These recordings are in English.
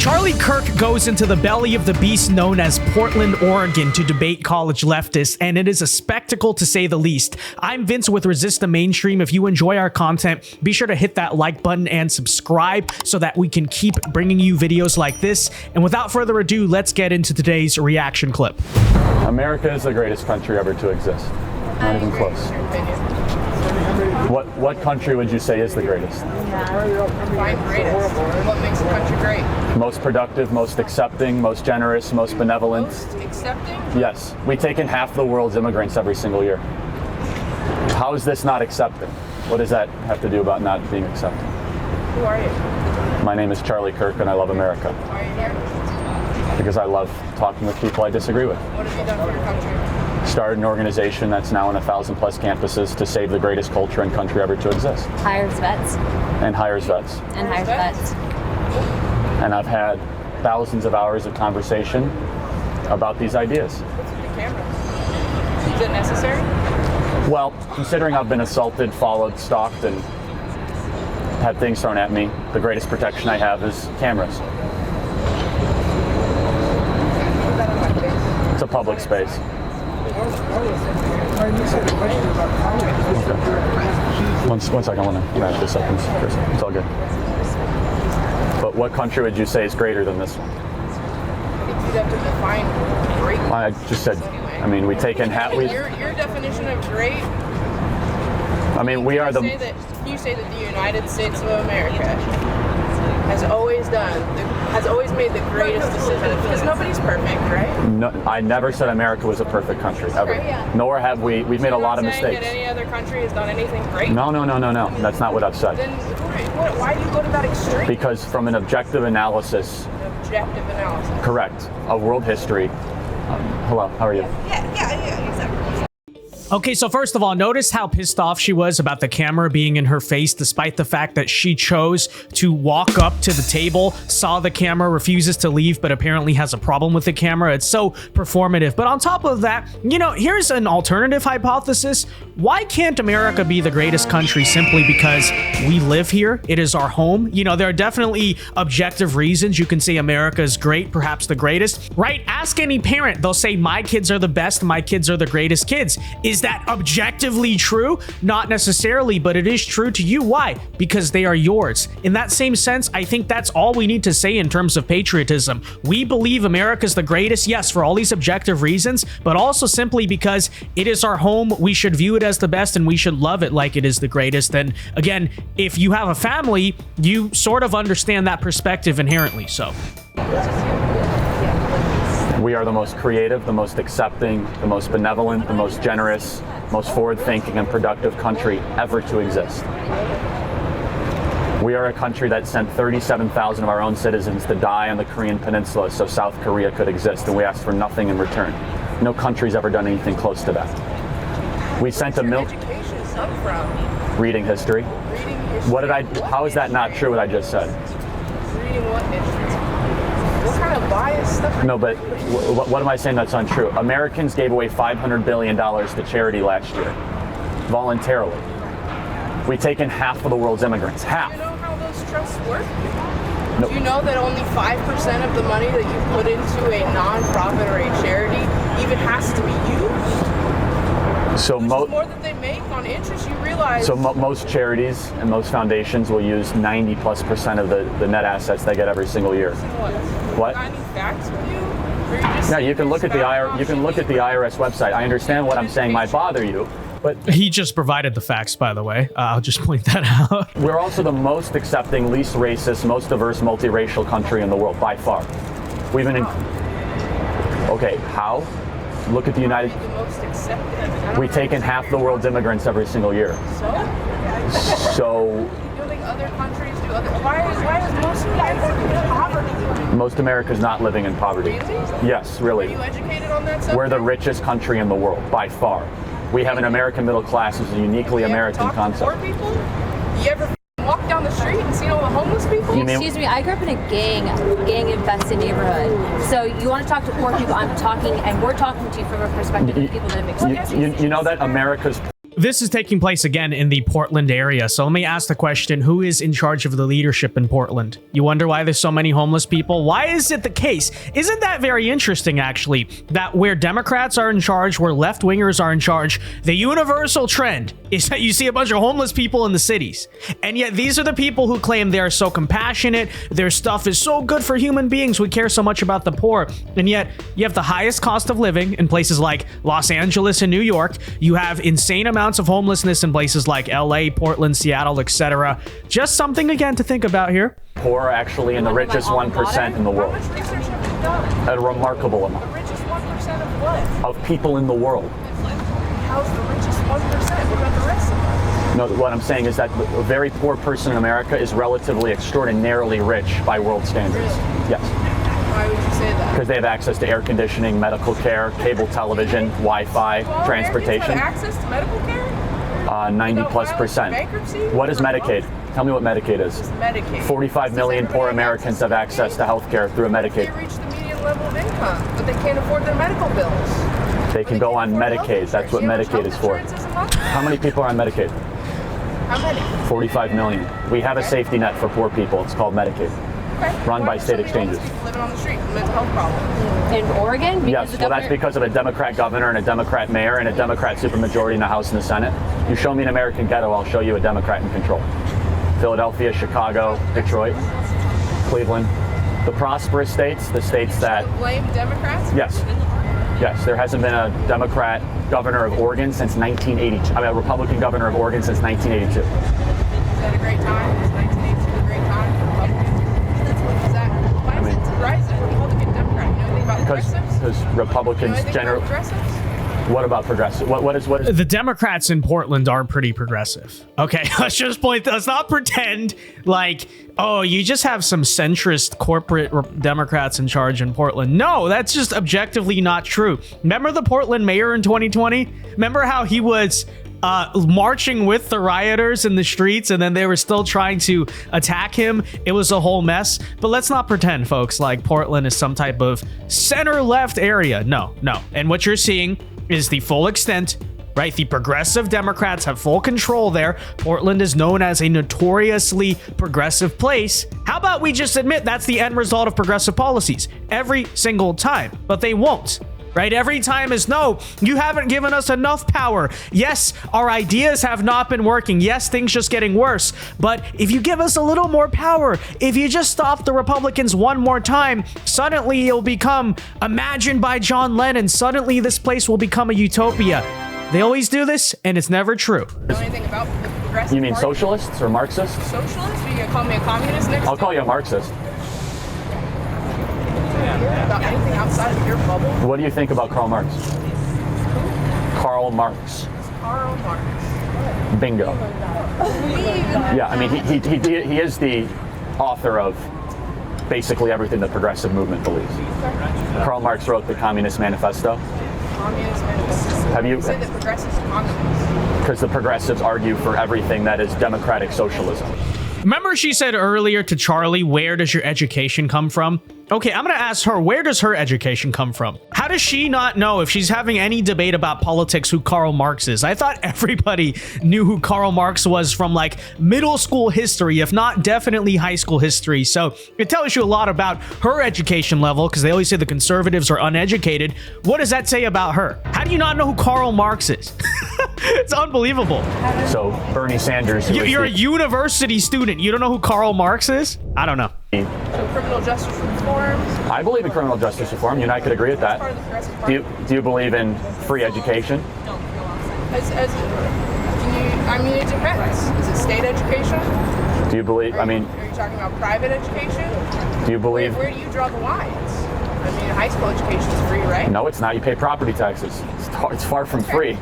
Charlie Kirk goes into the belly of the beast known as Portland, Oregon to debate college leftists, and it is a spectacle to say the least. I'm Vince with Resist the Mainstream. If you enjoy our content, be sure to hit that like button and subscribe so that we can keep bringing you videos like this. And without further ado, let's get into today's reaction clip. America is the greatest country ever to exist. Not even close. What country would you say is the greatest? Define greatest. What makes a country great? Most productive, most accepting, most generous, most benevolent. Most accepting? Yes. We take in half the world's immigrants every single year. How is this not accepting? What does that have to do about not being accepting? Who are you? My name is Charlie Kirk and I love America. Why are you here? Because I love talking with people I disagree with. What have you done for your country? Started an organization that's now on 1,000+ campuses to save the greatest culture and country ever to exist. Hires vets. And hires vets. And hires vets. And I've had thousands of hours of conversation about these ideas. What's with the cameras? Is it necessary? Well, considering I've been assaulted, followed, stalked, and had things thrown at me, the greatest protection I have is cameras. It's a public space. One second, I want to wrap this up. It's all good. But what country would you say is greater than this one? I think you'd have to define great. I just said, I mean, we take in half. Your definition of great. I mean, we are the. You say that the United States of America has always made the greatest decision, because nobody's perfect, right? No, I never said America was a perfect country, ever. Right, yeah. Nor have we. We've made a lot of mistakes. That any other country has done anything great? No. That's not what I've said. Then why do you go to that extreme? Because from an objective analysis. Objective analysis. Correct. Of world history. Hello, how are you? Yeah, exactly. Okay, so first of all, notice how pissed off she was about the camera being in her face, despite the fact that she chose to walk up to the table, saw the camera, refuses to leave, but apparently has a problem with the camera. It's so performative. But on top of that, you know, here's an alternative hypothesis. Why can't America be the greatest country simply because we live here? It is our home. You know, there are definitely objective reasons you can say America is great, perhaps the greatest, right? Ask any parent. They'll say, my kids are the best, my kids are the greatest kids. Is that objectively true? Not necessarily, but it is true to you. Why? Because they are yours. In that same sense, I think that's all we need to say in terms of patriotism. We believe America's the greatest, yes, for all these objective reasons, but also simply because it is our home. We should view it as the best and we should love it like it is the greatest. And again, if you have a family, you sort of understand that perspective inherently. So we are the most creative, the most accepting, the most benevolent, the most generous, most forward-thinking and productive country ever to exist. We are a country that sent 37,000 of our own citizens to die on the Korean Peninsula so South Korea could exist, and we asked for nothing in return. No country's ever done anything close to that. We sent a Education come from? Reading history. Reading history. What did I? How is that not true? What I just said? Reading what history? What kind of bias stuff? No, but what am I saying that's untrue? Americans gave away $500 billion to charity last year, voluntarily. We've taken half of the world's immigrants. Half. Do you know how those trusts work? No. Do you know that only 5% of the money that you put into a nonprofit or a charity even has to be used? So more that they make on interest, you realize. So most charities and most foundations will use 90+% of the net assets they get every single year. What? Got any facts with you? Or you just No, you can look at the IRS website. I understand what I'm saying might bother you, but he just provided the facts, by the way. I'll just point that out. We're also the most accepting, least racist, most diverse, multiracial country in the world by far. We've been in. Okay, how? Look at the United. The most accepted. We've taken half the world's immigrants every single year. So. You think other countries do other? Why is most America in poverty? Most America's not living in poverty. Really? Yes, really. Are you educated on that subject? We're the richest country in the world by far. We have an American middle class, which is a uniquely American concept. Poor people? You ever walk down the street and see all the homeless people? Excuse me, I grew up in a gang-infested neighborhood. So you want to talk to poor people? I'm talking, and we're talking to you from a perspective of people that have experienced. You know that America's This is taking place again in the Portland area. So let me ask the question, who is in charge of the leadership in Portland? You wonder why there's so many homeless people? Why is it the case? Isn't that very interesting, actually, that where Democrats are in charge, where left-wingers are in charge, the universal trend is that you see a bunch of homeless people in the cities. And yet these are the people who claim they are so compassionate, their stuff is so good for human beings, we care so much about the poor. And yet you have the highest cost of living in places like Los Angeles and New York. You have insane amounts of homelessness in places like LA, Portland, Seattle, etc. Just something again to think about here. Poor are actually in the richest 1% in the world. How much research have you done? A remarkable The amount richest 1% of what? of people in the world. How's the richest 1%? What about the rest of us? No, what I'm saying is that a very poor person in America is relatively extraordinarily rich by world standards. Yes, Why would you say that? because they have access to air conditioning, medical care, cable television, Wi-Fi, Do all Americans transportation. have access to medical care? 90+%. Bankruptcy? What is Medicaid? Tell me what Medicaid is. Medicaid. 45 million Does poor everybody Americans have access to health care through a They Medicaid. reach the median level of income, but they can't afford their medical bills. They can go on Medicaid. That's what Medicaid is for. How many people are on Medicaid? How many? 45 million. We have a safety net for poor people. It's called Medicaid. Okay. Run by Why are state so many homeless exchanges. people living on the street with mental health problems? In Oregon? Because Yes, the well, that's governor- because of a Democrat governor and a Democrat mayor and a Democrat supermajority in the House and the Senate. You show me an American ghetto, I'll show you a Democrat in control. Philadelphia, Chicago, Detroit, Cleveland. The prosperous states, the states that, Blame Democrats? yes, yes, there hasn't been a Democrat governor of Oregon since 1982. I mean, a Republican governor of Oregon since 1982. Is that a great time? Is 1982 a great time for Republicans? Is that, why is it rising? Republican, Democrat? You know anything about progressives? Because You know Republicans anything about generally. progressives? What about progressive? What is? The Democrats in Portland are pretty progressive. Okay, let's not pretend like, oh, you just have some centrist corporate Democrats in charge in Portland. No, that's just objectively not true. Remember the Portland mayor in 2020? Remember how he was marching with the rioters in the streets and then they were still trying to attack him? It was a whole mess. But let's not pretend, folks, like Portland is some type of center-left area. No. And what you're seeing is the full extent, right? The progressive Democrats have full control there. Portland is known as a notoriously progressive place. How about we just admit that's the end result of progressive policies every single time? But they won't. Right? Every time is no, you haven't given us enough power. Yes, our ideas have not been working. Yes, things just getting worse. But if you give us a little more power, if you just stop the Republicans one more time, suddenly it'll become imagined by John Lennon. Suddenly this place will become a utopia. They always do this, and it's never true. Know anything about the progressive You mean party? socialists or Marxists? Socialists? Are you gonna call me a communist next? I'll call you a Marxist. About anything outside of your bubble? What do you think about Karl Marx? Karl Marx. Karl Marx. Bingo. Yeah, I mean, he is the author of basically everything the progressive movement believes. Karl Marx wrote the Communist Manifesto. Communist manifesto. Have you? Say that progressives are communists. Because the progressives argue for everything that is democratic socialism. Remember she said earlier to Charlie, where does your education come from? Okay, I'm gonna ask her, where does her education come from? How does she not know, if she's having any debate about politics, who Karl Marx is? I thought everybody knew who Karl Marx was from like middle school history, if not definitely high school history. So it tells you a lot about her education level, because they always say the conservatives are uneducated. What does that say about her? How do you not know who Karl Marx is? It's unbelievable. So Bernie Sanders, who is You're a the- university student. You don't know who Karl Marx is? I don't know. So criminal justice reform. I believe in criminal justice reform. You and I could agree with Part that. of the progressive party. Do you believe in free education? I mean, it depends. Is it state education? Do you believe? I mean, Are you talking about private education? do you believe? Where do you draw the lines? I mean, high school education is free, right? No, it's not. You pay property taxes. It's far from free.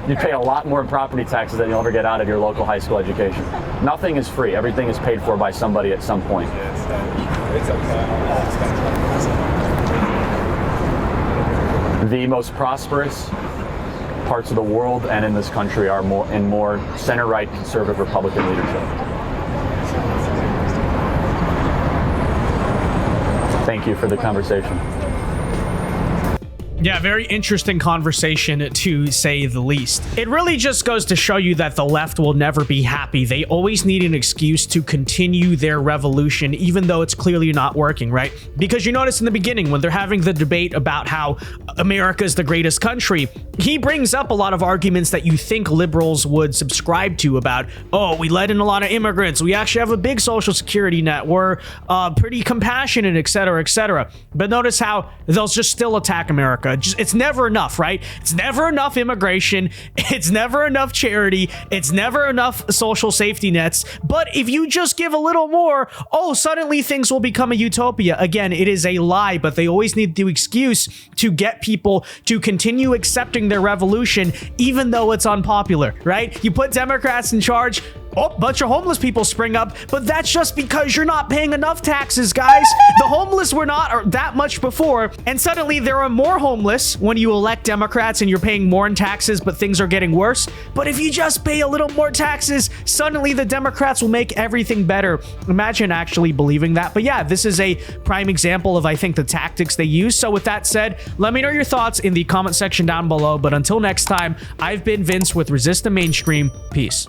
You pay a lot more in property taxes than you'll ever get out of your local high school education. Nothing is free. Everything is paid for by somebody at some point. The most prosperous parts of the world and in this country are more center-right conservative Republican leadership. Thank you for the conversation. Yeah, very interesting conversation to say the least. It really just goes to show you that the left will never be happy. They always need an excuse to continue their revolution, even though it's clearly not working, right? Because you notice in the beginning when they're having the debate about how America is the greatest country, he brings up a lot of arguments that you think liberals would subscribe to about, oh, we let in a lot of immigrants, we actually have a big social security net, we're pretty compassionate, etc., etc. But notice how they'll just still attack America. It's never enough, right? It's never enough immigration. It's never enough charity. It's never enough social safety nets. But if you just give a little more, oh, suddenly things will become a utopia. Again, it is a lie, but they always need the excuse to get people to continue accepting their revolution, even though it's unpopular, right? You put Democrats in charge, oh, a bunch of homeless people spring up, but that's just because you're not paying enough taxes, guys. The homeless were not that much before, and suddenly there are more homeless when you elect Democrats and you're paying more in taxes, but things are getting worse. But if you just pay a little more taxes, suddenly the Democrats will make everything better. Imagine actually believing that. But yeah, this is a prime example of, I think, the tactics they use. So with that said, let me know your thoughts in the comment section down below. But until next time, I've been Vince with Resist the Mainstream. Peace.